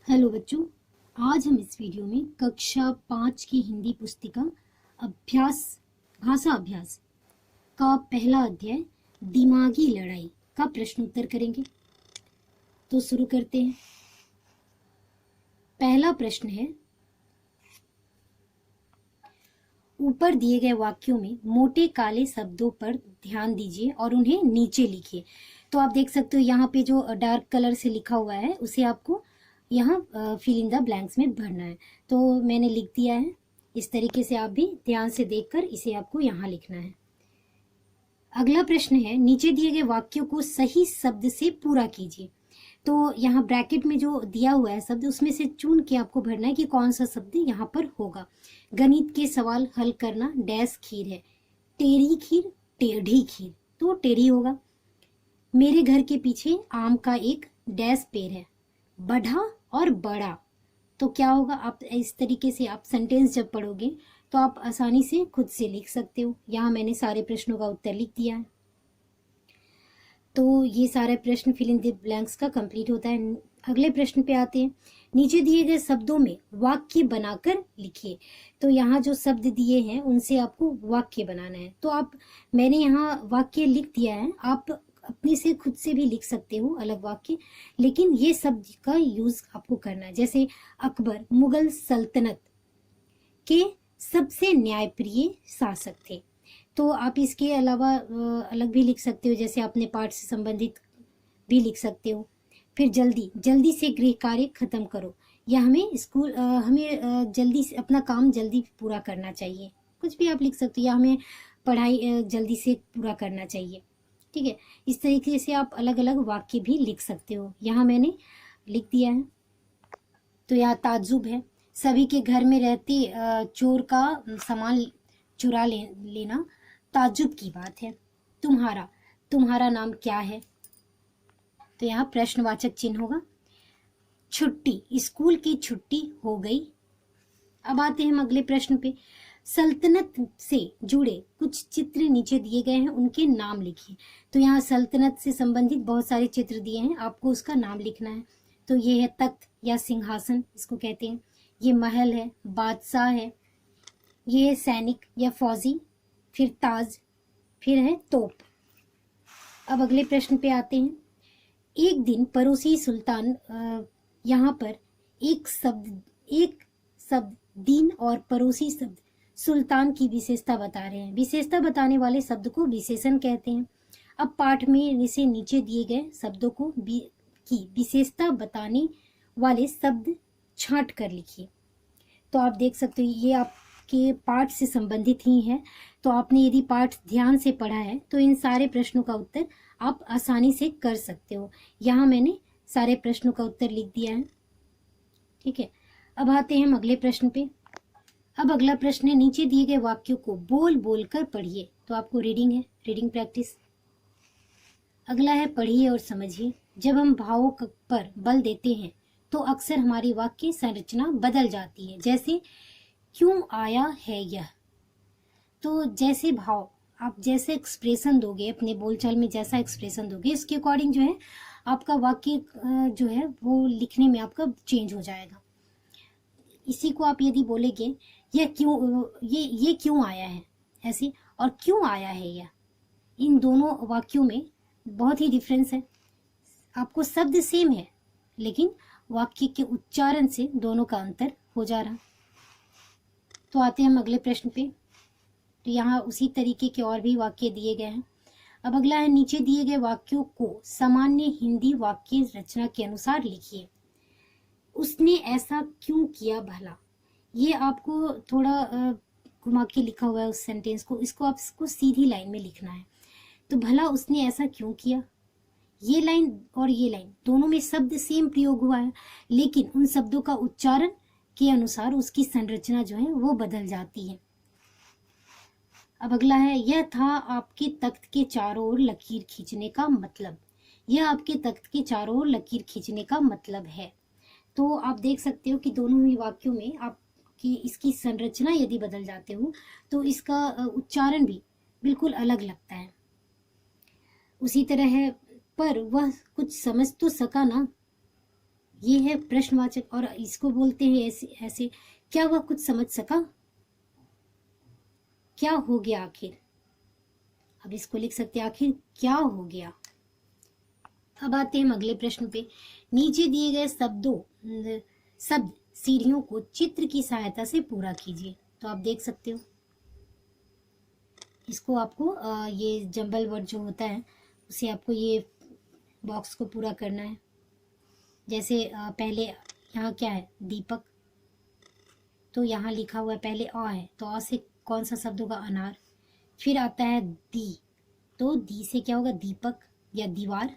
Hello बच्चों, आज हम इस वीडियो में कक्षा 5 की हिंदी पुस्तिका अभ्यास भाषा अभ्यास का पहला अध्याय दिमागी लड़ाई का प्रश्न उत्तर करेंगे। तो शुरू करते हैं। पहला प्रश्न है, ऊपर दिए गए वाक्यों में मोटे काले शब्दों पर ध्यान दीजिए और उन्हें नीचे लिखिए। तो आप देख सकते हो यहाँ पे जो डार्क कलर से लिखा हुआ है उसे आपको यहाँ फिल इन द ब्लैंक्स में भरना है। तो मैंने लिख दिया है। इस तरीके से आप भी ध्यान से देखकर इसे आपको यहाँ लिखना है। अगला प्रश्न है, नीचे दिए गए वाक्यों को सही शब्द से पूरा कीजिए। तो यहाँ ब्रैकेट में जो दिया हुआ है शब्द उसमें से चुन के आपको भरना है कि कौन सा शब्द यहाँ पर होगा। गणित के सवाल हल करना डैश खीर है। टेढ़ी खीर, टेढ़ी खीर, तो टेढ़ी होगा। मेरे घर के पीछे आम का एक डैश पेड़ है। बढ़ा और बड़ा, तो क्या होगा। आप इस तरीके से आप सेंटेंस जब पढ़ोगे तो आप आसानी से खुद से लिख सकते हो। यहाँ मैंने सारे प्रश्नों का उत्तर लिख दिया है। तो ये सारे प्रश्न फिल इन द ब्लैंक्स का कंप्लीट होता है। अगले प्रश्न पे आते हैं। नीचे दिए गए शब्दों में वाक्य बनाकर लिखिए। तो यहाँ जो शब्द दिए हैं उनसे आपको वाक्य बनाना है। तो मैंने यहाँ वाक्य लिख दिया है। आप अपने से खुद से भी लिख सकते हो अलग वाक्य, लेकिन ये शब्द का यूज आपको करना है। जैसे अकबर मुगल सल्तनत के सबसे न्यायप्रिय शासक थे। तो आप इसके अलावा अलग भी लिख सकते हो, जैसे अपने पाठ से संबंधित भी लिख सकते हो। फिर जल्दी से गृह कार्य खत्म करो, या हमें जल्दी से अपना काम जल्दी पूरा करना चाहिए। कुछ भी आप लिख सकते हो, या हमें पढ़ाई जल्दी से पूरा करना चाहिए। ठीक है, इस तरीके से आप अलग अलग वाक्य भी लिख सकते हो। यहाँ मैंने लिख दिया है। तो यहाँ ताज्जुब है, सभी के घर में रहते चोर का सामान चुरा लेना ताज्जुब की बात है। तुम्हारा नाम क्या है। तो यहाँ प्रश्नवाचक चिन्ह होगा। छुट्टी, स्कूल की छुट्टी हो गई। अब आते हैं हम अगले प्रश्न पे। सल्तनत से जुड़े कुछ चित्र नीचे दिए गए हैं, उनके नाम लिखिए। तो यहाँ सल्तनत से संबंधित बहुत सारे चित्र दिए हैं, आपको उसका नाम लिखना है। तो ये है तख्त या सिंहासन, इसको कहते हैं। ये महल है, बादशाह है। ये है सैनिक या फौजी, फिर ताज, फिर है तोप। अब अगले प्रश्न पे आते हैं। एक दिन पड़ोसी सुल्तान, यहाँ पर एक शब्द दिन और पड़ोसी शब्द सुल्तान की विशेषता बता रहे हैं। विशेषता बताने वाले शब्द को विशेषण कहते हैं। अब पाठ में इसे नीचे दिए गए शब्दों की विशेषता बताने वाले शब्द छांट कर लिखिए। तो आप देख सकते हो ये आपके पाठ से संबंधित ही है। तो आपने यदि पाठ ध्यान से पढ़ा है तो इन सारे प्रश्नों का उत्तर आप आसानी से कर सकते हो। यहाँ मैंने सारे प्रश्नों का उत्तर लिख दिया है। ठीक है, अब आते हैं हम अगले प्रश्न पे। अब अगला प्रश्न है, नीचे दिए गए वाक्यों को बोल बोल कर पढ़िए। तो आपको रीडिंग प्रैक्टिस। अगला है पढ़िए और समझिए। जब हम भावों पर बल देते हैं तो अक्सर हमारी वाक्य संरचना बदल जाती है। जैसे क्यों आया है यह। तो जैसे भाव आप जैसे एक्सप्रेशन दोगे, अपने बोलचाल में जैसा एक्सप्रेशन दोगे, इसके अकॉर्डिंग जो है आपका वाक्य जो है वो लिखने में आपका चेंज हो जाएगा। इसी को आप यदि बोलेंगे ये क्यों आया है ऐसे, और क्यों आया है यह, इन दोनों वाक्यों में बहुत ही डिफरेंस है। आपको शब्द सेम है लेकिन वाक्य के उच्चारण से दोनों का अंतर हो जा रहा। तो आते हैं हम अगले प्रश्न पे। तो यहाँ उसी तरीके के और भी वाक्य दिए गए हैं। अब अगला है, नीचे दिए गए वाक्यों को सामान्य हिंदी वाक्य रचना के अनुसार लिखिए। उसने ऐसा क्यों किया भला। ये आपको थोड़ा घुमा के लिखा हुआ है उस सेंटेंस को, इसको आपको सीधी लाइन में लिखना है। तो भला उसने ऐसा क्यों किया। ये लाइन और ये लाइन दोनों में शब्द सेम प्रयोग हुआ है, लेकिन उन शब्दों का उच्चारण के अनुसार उसकी संरचना जो है वो बदल जाती है। अब अगला है, यह था आपके तख्त के चारों ओर लकीर खींचने का मतलब। यह आपके तख्त के चारों ओर लकीर खींचने का मतलब है। तो आप देख सकते हो कि दोनों ही वाक्यों में आपकी इसकी संरचना यदि बदल जाते हो तो इसका उच्चारण भी बिल्कुल अलग लगता है। उसी तरह है, पर वह कुछ समझ तो सका ना। ये है प्रश्नवाचक और इसको बोलते हैं ऐसे ऐसे। क्या वह कुछ समझ सका? क्या हो गया आखिर? अब इसको लिख सकते हैं आखिर क्या हो गया। अब आते हैं हम अगले प्रश्न पे। नीचे दिए गए शब्द सीढ़ियों को चित्र की सहायता से पूरा कीजिए। तो आप देख सकते हो इसको आपको ये जंबल वर्ड जो होता है उसे आपको ये बॉक्स को पूरा करना है। जैसे पहले यहाँ क्या है, दीपक, तो यहाँ लिखा हुआ है पहले अ है, तो अ से कौन सा शब्द होगा, अनार। फिर आता है दी, तो दी से क्या होगा, दीपक या दीवार।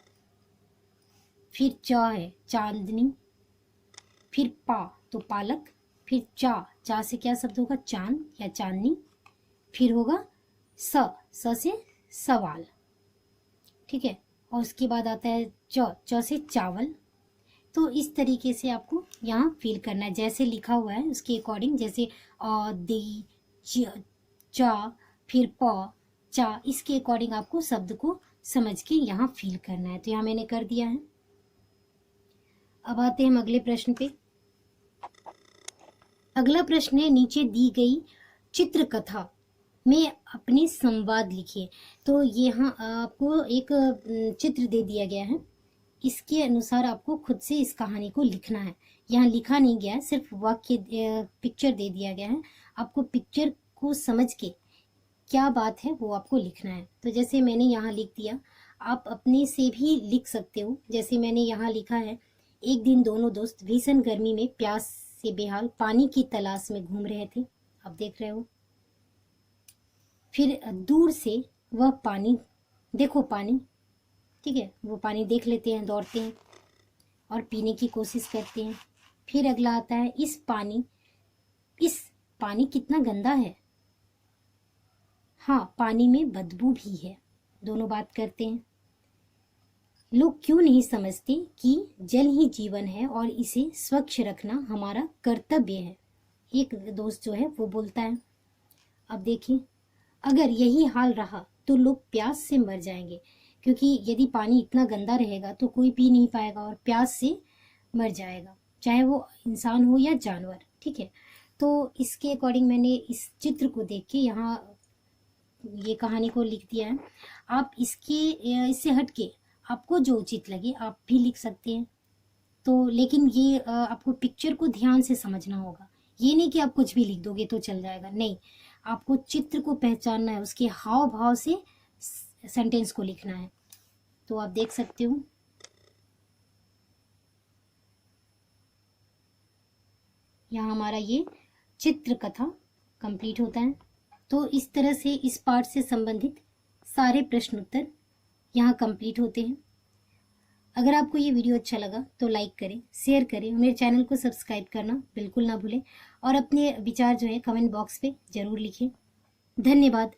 फिर च है चांदनी। फिर पा तो पालक। फिर चा से क्या शब्द होगा, चांद या चांदनी। फिर होगा स से सवाल, ठीक है। और उसके बाद आता है च से चावल। तो इस तरीके से आपको यहाँ फिल करना है जैसे लिखा हुआ है उसके अकॉर्डिंग, जैसे अ दी चा फिर प चा, इसके अकॉर्डिंग आपको शब्द को समझ के यहाँ फिल करना है। तो यहाँ मैंने कर दिया है। अब आते हैं हम अगले प्रश्न पे। अगला प्रश्न है, नीचे दी गई चित्रकथा में अपने संवाद लिखिए। तो यहाँ आपको एक चित्र दे दिया गया है, इसके अनुसार आपको खुद से इस कहानी को लिखना है। यहाँ लिखा नहीं गया है, सिर्फ वाक्य पिक्चर दे दिया गया है। आपको पिक्चर को समझ के क्या बात है वो आपको लिखना है। तो जैसे मैंने यहाँ लिख दिया, आप अपने से भी लिख सकते हो। जैसे मैंने यहाँ लिखा है, एक दिन दोनों दोस्त भीषण गर्मी में प्यास से बेहाल पानी की तलाश में घूम रहे थे। आप देख रहे हो। फिर दूर से वह पानी, देखो पानी, ठीक है, वो पानी देख लेते हैं, दौड़ते हैं और पीने की कोशिश करते हैं। फिर अगला आता है, इस पानी कितना गंदा है। हाँ, पानी में बदबू भी है। दोनों बात करते हैं। लोग क्यों नहीं समझते कि जल ही जीवन है और इसे स्वच्छ रखना हमारा कर्तव्य है। एक दोस्त जो है वो बोलता है। अब देखिए, अगर यही हाल रहा तो लोग प्यास से मर जाएंगे, क्योंकि यदि पानी इतना गंदा रहेगा तो कोई पी नहीं पाएगा और प्यास से मर जाएगा, चाहे वो इंसान हो या जानवर, ठीक है। तो इसके अकॉर्डिंग मैंने इस चित्र को देख के यहाँ ये कहानी को लिख दिया है। आप इससे हटके आपको जो उचित लगे आप भी लिख सकते हैं। तो लेकिन ये आपको पिक्चर को ध्यान से समझना होगा। ये नहीं कि आप कुछ भी लिख दोगे तो चल जाएगा, नहीं, आपको चित्र को पहचानना है, उसके हाव भाव से सेंटेंस को लिखना है। तो आप देख सकते हो यहाँ हमारा ये चित्र कथा कंप्लीट होता है। तो इस तरह से इस पार्ट से संबंधित सारे प्रश्न उत्तर यहाँ कंप्लीट होते हैं। अगर आपको ये वीडियो अच्छा लगा तो लाइक करें, शेयर करें, मेरे चैनल को सब्सक्राइब करना बिल्कुल ना भूलें और अपने विचार जो है कमेंट बॉक्स पे जरूर लिखें। धन्यवाद।